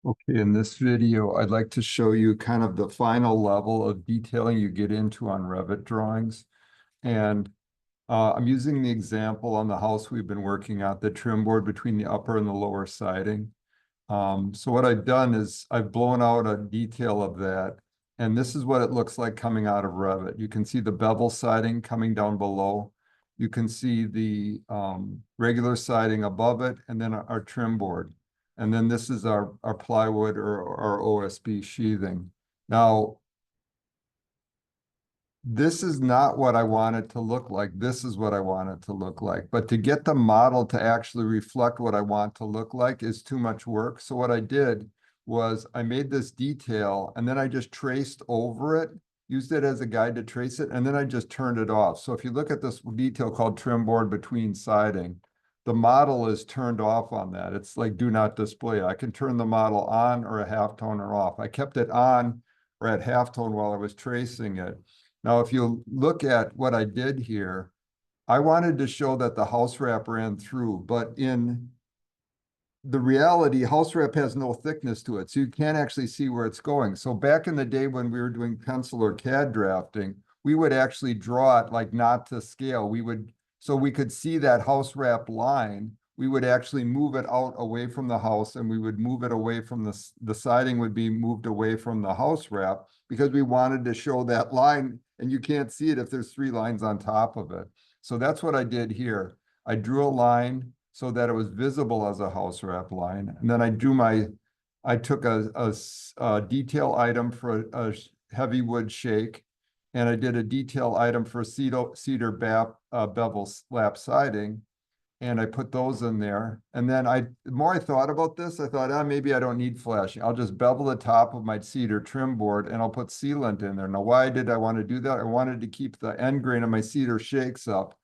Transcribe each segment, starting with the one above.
Okay, in this video, I'd like to show you kind of the final level of detailing you get into on Revit drawings. And I'm using the example on the house we've been working on, the trim board between the upper and the lower siding. So what I've done is I've blown out a detail of that, and this is what it looks like coming out of Revit. You can see the bevel siding coming down below. You can see the regular siding above it, and then our trim board. And then this is our plywood or our OSB sheathing. Now, this is not what I want it to look like. This is what I want it to look like. But to get the model to actually reflect what I want to look like is too much work. So what I did was I made this detail and then I just traced over it, used it as a guide to trace it, and then I just turned it off. So if you look at this detail called trim board between siding, the model is turned off on that. It's like do not display. I can turn the model on or a halftone or off. I kept it on or at halftone while I was tracing it. Now, if you look at what I did here, I wanted to show that the house wrap ran through, but in the reality, house wrap has no thickness to it, so you can't actually see where it's going. So back in the day when we were doing pencil or CAD drafting, we would actually draw it like not to scale. So we could see that house wrap line. We would actually move it out away from the house and we would move it away from the siding would be moved away from the house wrap because we wanted to show that line, and you can't see it if there's 3 lines on top of it. So that's what I did here. I drew a line so that it was visible as a house wrap line. And then I took a detail item for a heavy wood shake, and I did a detail item for cedar bevel lap siding, and I put those in there. And then the more I thought about this, I thought, maybe I don't need flashing. I'll just bevel the top of my cedar trim board and I'll put sealant in there. Now, why did I want to do that? I wanted to keep the end grain of my cedar shakes up,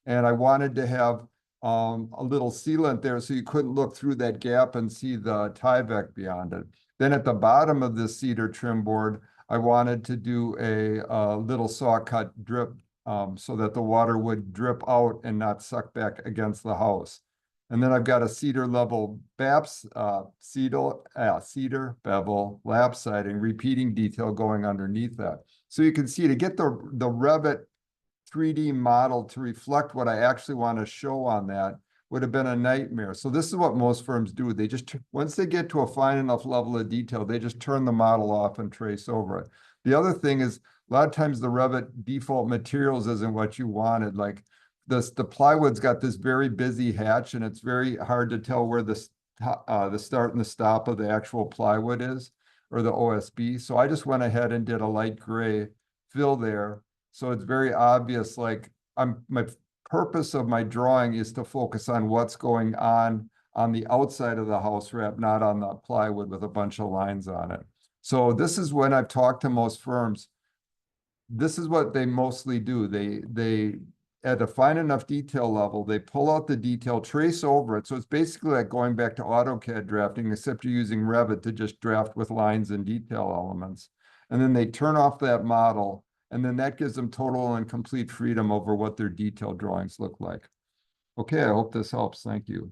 and I wanted to have a little sealant there so you couldn't look through that gap and see the Tyvek beyond it. Then at the bottom of this cedar trim board, I wanted to do a little saw cut drip so that the water would drip out and not suck back against the house. And then I've got a cedar level cedar bevel lap siding repeating detail going underneath that. So you can see to get the Revit 3D model to reflect what I actually want to show on that would have been a nightmare. So this is what most firms do. They just, once they get to a fine enough level of detail, they just turn the model off and trace over it. The other thing is, a lot of times the Revit default materials isn't what you wanted. Like the plywood's got this very busy hatch, and it's very hard to tell where the start and the stop of the actual plywood is, or the OSB. So I just went ahead and did a light gray fill there. So it's very obvious, like my purpose of my drawing is to focus on what's going on the outside of the house wrap, not on the plywood with a bunch of lines on it. So this is when I've talked to most firms, this is what they mostly do. They at a fine enough detail level, they pull out the detail, trace over it. So it's basically like going back to AutoCAD drafting, except you're using Revit to just draft with lines and detail elements. And then they turn off that model, and then that gives them total and complete freedom over what their detailed drawings look like. Okay, I hope this helps. Thank you.